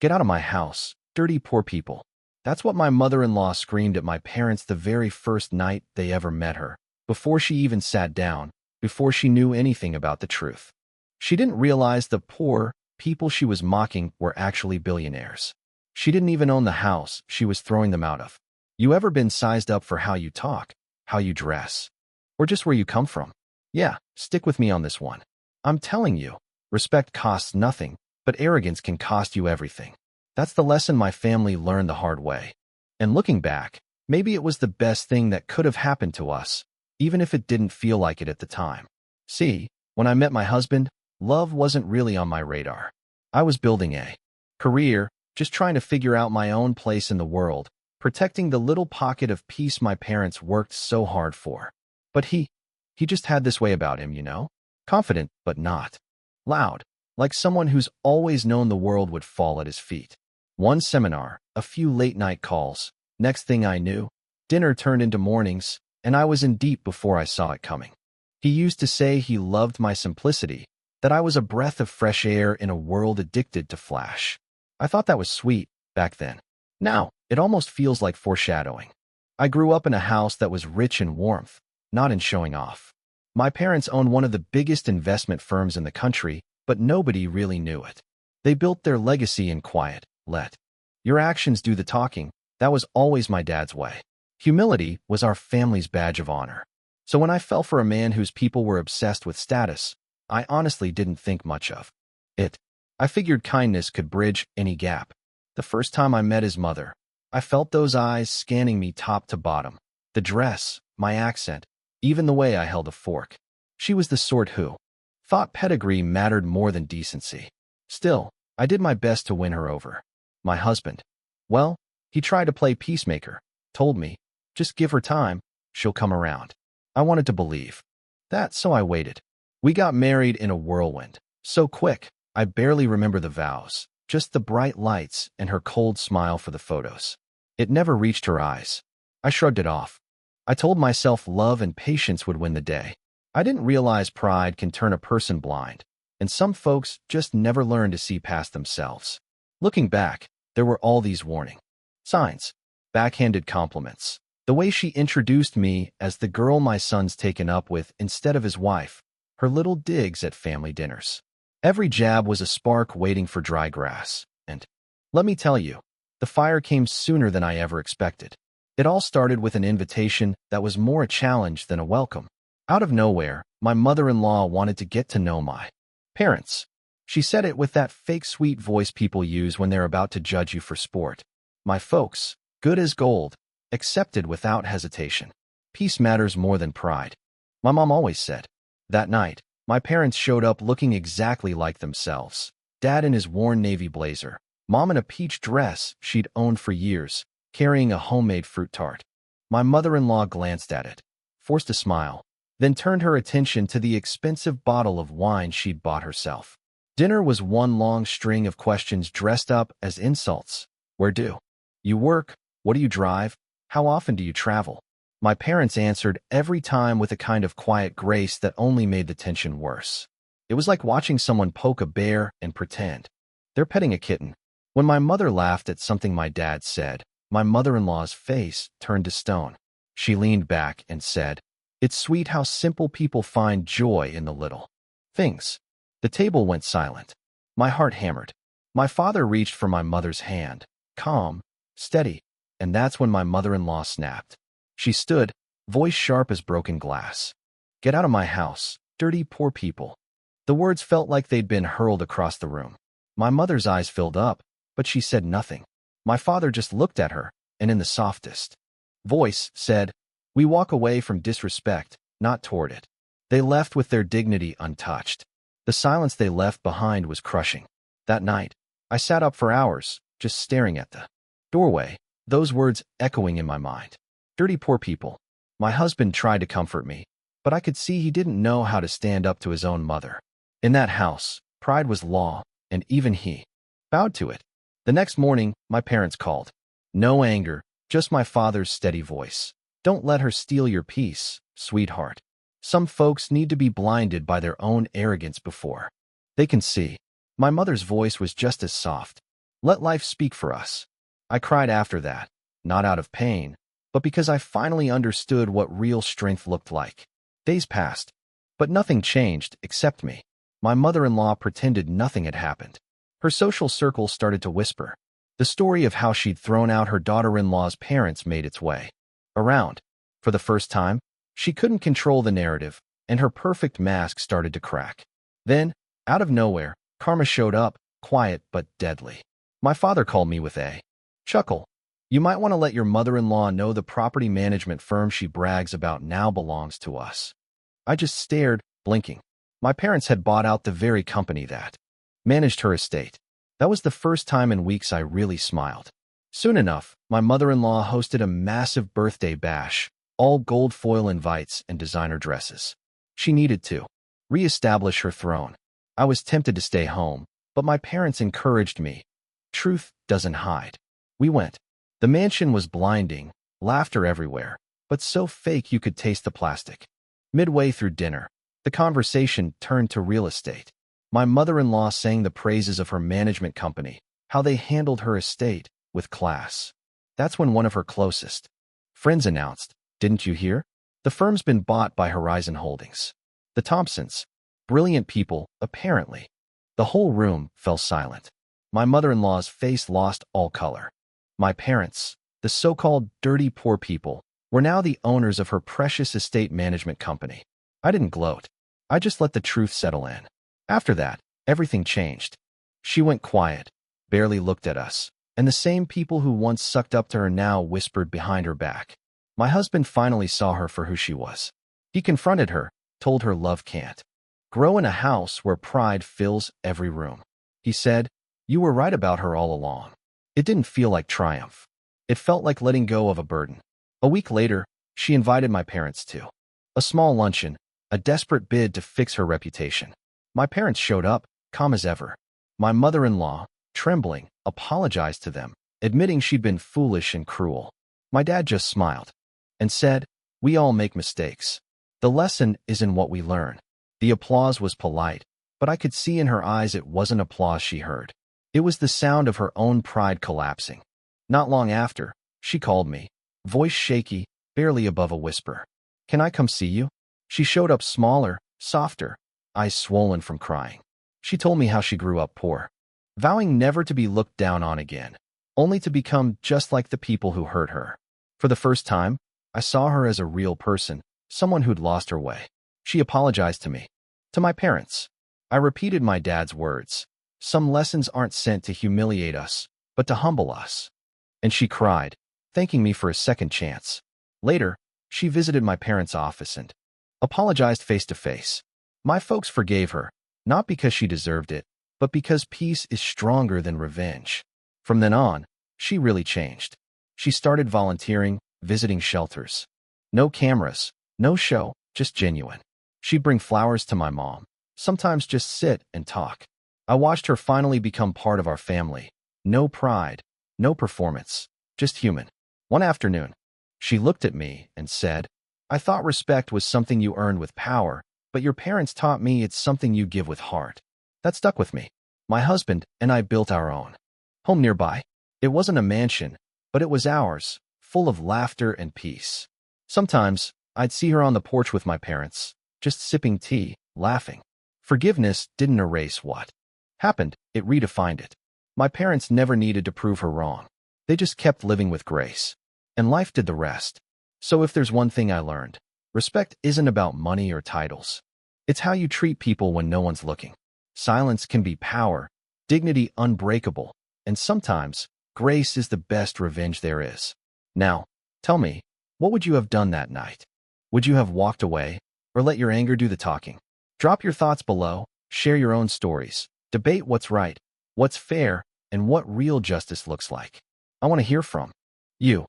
Get out of my house, dirty poor people. That's what my mother-in-law screamed at my parents the very first night they ever met her, before she even sat down, before she knew anything about the truth. She didn't realize the poor people she was mocking were actually billionaires. She didn't even own the house she was throwing them out of. You ever been sized up for how you talk, how you dress, or just where you come from? Yeah, stick with me on this one. I'm telling you, respect costs nothing, but arrogance can cost you everything. That's the lesson my family learned the hard way. And looking back, maybe it was the best thing that could have happened to us, even if it didn't feel like it at the time. See, when I met my husband, love wasn't really on my radar. I was building a career, just trying to figure out my own place in the world, protecting the little pocket of peace my parents worked so hard for. But he just had this way about him, you know? Confident, but not loud, like someone who's always known the world would fall at his feet. One seminar, a few late-night calls. Next thing I knew, dinner turned into mornings, and I was in deep before I saw it coming. He used to say he loved my simplicity, that I was a breath of fresh air in a world addicted to flash. I thought that was sweet back then. Now, it almost feels like foreshadowing. I grew up in a house that was rich in warmth, not in showing off. My parents owned one of the biggest investment firms in the country, but nobody really knew it. They built their legacy in quiet. Let your actions do the talking. That was always my dad's way. Humility was our family's badge of honor. So when I fell for a man whose people were obsessed with status, I honestly didn't think much of it. I figured kindness could bridge any gap. The first time I met his mother, I felt those eyes scanning me top to bottom. The dress, my accent, even the way I held a fork. She was the sort who thought pedigree mattered more than decency. Still, I did my best to win her over. My husband, well, he tried to play peacemaker, told me, just give her time, she'll come around. I wanted to believe that, so I waited. We got married in a whirlwind, so quick, I barely remember the vows, just the bright lights and her cold smile for the photos. It never reached her eyes. I shrugged it off. I told myself love and patience would win the day. I didn't realize pride can turn a person blind, and some folks just never learn to see past themselves. Looking back, there were all these warning signs, backhanded compliments, the way she introduced me as the girl my son's taken up with instead of his wife, her little digs at family dinners. Every jab was a spark waiting for dry grass, and let me tell you, the fire came sooner than I ever expected. It all started with an invitation that was more a challenge than a welcome. Out of nowhere, my mother-in-law wanted to get to know my parents. She said it with that fake sweet voice people use when they're about to judge you for sport. My folks, good as gold, accepted without hesitation. Peace matters more than pride, my mom always said. That night, my parents showed up looking exactly like themselves. Dad in his worn navy blazer, Mom in a peach dress she'd owned for years, carrying a homemade fruit tart. My mother-in-law glanced at it, forced a smile, then turned her attention to the expensive bottle of wine she'd bought herself. Dinner was one long string of questions dressed up as insults. Where do you work? What do you drive? How often do you travel? My parents answered every time with a kind of quiet grace that only made the tension worse. It was like watching someone poke a bear and pretend they're petting a kitten. When my mother laughed at something my dad said, my mother-in-law's face turned to stone. She leaned back and said, "It's sweet how simple people find joy in the little things." The table went silent. My heart hammered. My father reached for my mother's hand, calm, steady, and that's when my mother-in-law snapped. She stood, voice sharp as broken glass. "Get out of my house, dirty poor people." The words felt like they'd been hurled across the room. My mother's eyes filled up, but she said nothing. My father just looked at her, and in the softest voice said, "We walk away from disrespect, not toward it." They left with their dignity untouched. The silence they left behind was crushing. That night, I sat up for hours, just staring at the doorway, those words echoing in my mind. Dirty poor people. My husband tried to comfort me, but I could see he didn't know how to stand up to his own mother. In that house, pride was law, and even he bowed to it. The next morning, my parents called. No anger, just my father's steady voice. "Don't let her steal your peace, sweetheart. Some folks need to be blinded by their own arrogance before they can see." My mother's voice was just as soft. Let life speak for us. I cried after that, not out of pain, but because I finally understood what real strength looked like. Days passed, but nothing changed except me. My mother-in-law pretended nothing had happened. Her social circle started to whisper. The story of how she'd thrown out her daughter-in-law's parents made its way around. For the first time, she couldn't control the narrative, and her perfect mask started to crack. Then, out of nowhere, karma showed up, quiet but deadly. My father called me with a chuckle. You might want to let your mother-in-law know the property management firm she brags about now belongs to us. I just stared, blinking. My parents had bought out the very company that managed her estate. That was the first time in weeks I really smiled. Soon enough, my mother-in-law hosted a massive birthday bash, all gold foil invites and designer dresses. She needed to re-establish her throne. I was tempted to stay home, but my parents encouraged me. Truth doesn't hide. We went. The mansion was blinding, laughter everywhere, but so fake you could taste the plastic. Midway through dinner, the conversation turned to real estate. My mother-in-law sang the praises of her management company, how they handled her estate with class. That's when one of her closest friends announced, "Didn't you hear? The firm's been bought by Horizon Holdings." The Thompsons. Brilliant people, apparently. The whole room fell silent. My mother-in-law's face lost all color. My parents, the so-called dirty poor people, were now the owners of her precious estate management company. I didn't gloat. I just let the truth settle in. After that, everything changed. She went quiet, barely looked at us, and the same people who once sucked up to her now whispered behind her back. My husband finally saw her for who she was. He confronted her, told her love can't grow in a house where pride fills every room. He said, "You were right about her all along." It didn't feel like triumph. It felt like letting go of a burden. A week later, she invited my parents to a small luncheon, a desperate bid to fix her reputation. My parents showed up, calm as ever. My mother-in-law, trembling, apologized to them, admitting she'd been foolish and cruel. My dad just smiled and said, "We all make mistakes. The lesson is in what we learn." The applause was polite, but I could see in her eyes it wasn't applause she heard. It was the sound of her own pride collapsing. Not long after, she called me, voice shaky, barely above a whisper. "Can I come see you?" She showed up smaller, softer, eyes swollen from crying. She told me how she grew up poor, vowing never to be looked down on again, only to become just like the people who hurt her. For the first time, I saw her as a real person, someone who'd lost her way. She apologized to me, to my parents. I repeated my dad's words. Some lessons aren't sent to humiliate us, but to humble us. And she cried, thanking me for a second chance. Later, she visited my parents' office and apologized face to face. My folks forgave her, not because she deserved it, but because peace is stronger than revenge. From then on, she really changed. She started volunteering, visiting shelters. No cameras, no show, just genuine. She'd bring flowers to my mom, sometimes just sit and talk. I watched her finally become part of our family. No pride, no performance, just human. One afternoon, she looked at me and said, "I thought respect was something you earned with power, but your parents taught me it's something you give with heart." That stuck with me. My husband and I built our own home nearby. It wasn't a mansion, but it was ours, full of laughter and peace. Sometimes, I'd see her on the porch with my parents, just sipping tea, laughing. Forgiveness didn't erase what happened, it redefined it. My parents never needed to prove her wrong. They just kept living with grace. And life did the rest. So if there's one thing I learned, respect isn't about money or titles. It's how you treat people when no one's looking. Silence can be power, dignity unbreakable, and sometimes, grace is the best revenge there is. Now, tell me, what would you have done that night? Would you have walked away, or let your anger do the talking? Drop your thoughts below, share your own stories, debate what's right, what's fair, and what real justice looks like. I want to hear from you.